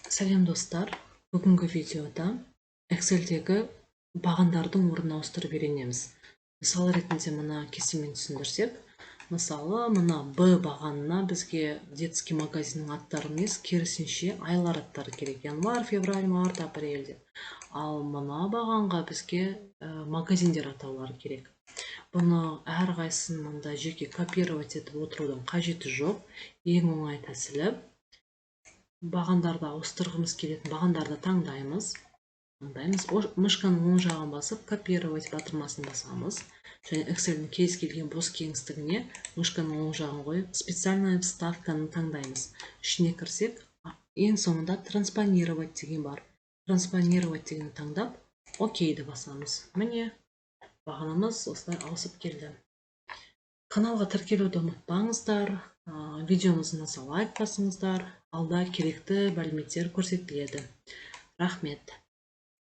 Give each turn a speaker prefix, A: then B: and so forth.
A: Сәлем достар, бүгінгі видеода Excel-дегі бағандардың орнын ауыстырып үйренеміз. Мысал ретінде мына кестемен түсіндірсек, мысалы мына Б бағанына бізге детский магазиннің аттары емес, керісінше айлар аттары керек. Январь, февраль, март, апрель деп. Ал мына бағанға бізге магазиндер атаулары керек. Бұны әрқайсысын мында жеке копировать етіп отырудың қажеті жоқ. Ең оңай тәсілі бағандарды ауыстырғымыз келетін бағандарды таңдаймыз. Мышканың оң жағын басып, копировать батырмасын басамыз. Және Excel-дің кез келген бос кеңістігіне мышканың оң жағын қойып, специальная вставканы таңдаймыз. Ішіне кірсек, ең соңында транспонировать деген бар. Транспонировать дегенді таңдап, окейді басамыз. Міне, бағанымыз осылай ауысып келді. Каналға тіркелуді ұмытпаңыздар, видеомызды лайк басыңыздар, алда керекті мәліметтер көрсетіледі. Рахмет.